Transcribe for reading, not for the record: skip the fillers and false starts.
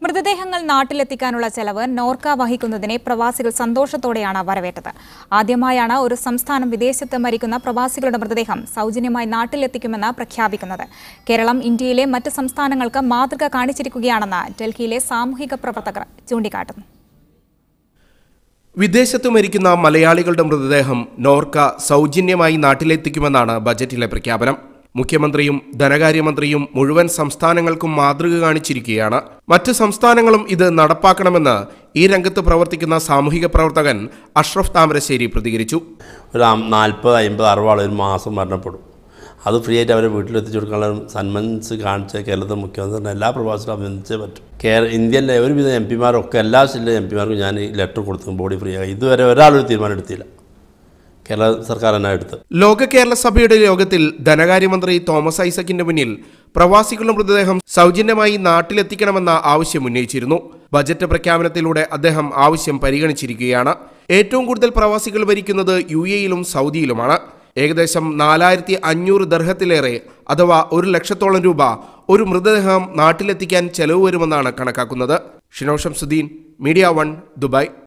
മൃതദേഹങ്ങൾ നാട്ടിലെത്തിക്കാനുള്ള ചെലവ് നോർക്ക വഹിക്കുന്നതിനെ പ്രവാസികൾ സന്തോഷത്തോടെയാണ് വരവേറ്റത്. ആദ്യമായാണ് ഒരു സംസ്ഥാനം വിദേശത്ത് മരിക്കുന്ന പ്രവാസികളുടെ മൃതദേഹം സൗജന്യമായി നാട്ടിലെത്തിക്കുമെന്ന് പ്രഖ്യാപിക്കുന്നത്. കേരളം ഇന്ത്യയിലെ മറ്റ് സംസ്ഥാനങ്ങൾക്ക് മാതൃക കാണിച്ചിരിക്കുകയാണെന്ന് ഡൽഹിയിലെ സാമൂഹിക പ്രവർത്തകർ ചൂണ്ടിക്കാട്ടുന്നു. വിദേശത്ത് മരിക്കുന്ന മലയാളികളുടെ മൃതദേഹം നോർക്ക സൗജന്യമായി നാട്ടിലെത്തിക്കുമെന്നാണ് ബജറ്റിലെ പ്രഖ്യാപനം. മുഖ്യമന്ത്രിയും ധനകാര്യമന്ത്രിയും മുഴുവൻ സംസ്ഥാനങ്ങൾക്കും മാതൃക കാണിച്ചിരിക്കുകയാണ്. മറ്റ് സംസ്ഥാനങ്ങളും ഇത് നടപ്പാക്കണമെന്ന് ഈ രംഗത്ത് പ്രവർത്തിക്കുന്ന സാമൂഹിക പ്രവർത്തകൻ അഷ്റഫ് താമരശ്ശേരി പ്രതികരിച്ചു. ഒരു 40-50-60 ആൾ ഒരു മാസം മരണപ്പെടും. അത് ഫ്രീ ആയിട്ട് അവരെ വീട്ടിലെത്തിച്ചു കൊടുക്കാനുള്ള സന്മനസ് കാണിച്ച കേരളത്തിലെ മുഖ്യമന്ത്രി എല്ലാ പ്രവാസികളും അഭിനന്ദിച്ചേ പറ്റും. ഇന്ത്യയിലെ ഒരുവിധ MP-മാരൊക്കെ എല്ലാ ജില്ലയിലെ MP-മാർക്കും ഞാൻ ഈ ലെറ്റർ കൊടുത്തു ബോഡി ഫ്രീ ആയി. ഇതുവരെ ഒരാളൊരു തീരുമാനം എടുത്തില്ല. കേരള സർക്കാർ തന്നെ എടുത്ത്. ലോക കേരള സഭയുടെ യോഗത്തിൽ ധനകാര്യമന്ത്രി തോമസ് ഐസക്കിന്റെ മുന്നിൽ പ്രവാസികളുടെ മൃതദേഹം സൗജന്യമായി നാട്ടിലെത്തിക്കണമെന്ന ആവശ്യം ഉന്നയിച്ചിരുന്നു. ബജറ്റ് പ്രഖ്യാപനത്തിലൂടെ അദ്ദേഹം ആവശ്യം പരിഗണിച്ചിരിക്കുകയാണ്. ഏറ്റവും കൂടുതൽ പ്രവാസികൾ ഭരിക്കുന്നത് UAE-യിലും സൗദിയിലുമാണ്. ഏകദേശം 4500 ദർഹത്തിലേറെ അഥവാ 1 ലക്ഷത്തോളം രൂപ ഒരു മൃതദേഹം നാട്ടിലെത്തിക്കാൻ ചെലവ് വരുമെന്നാണ് കണക്കാക്കുന്നത്. Shino Shamsuddin, media 1, Dubai.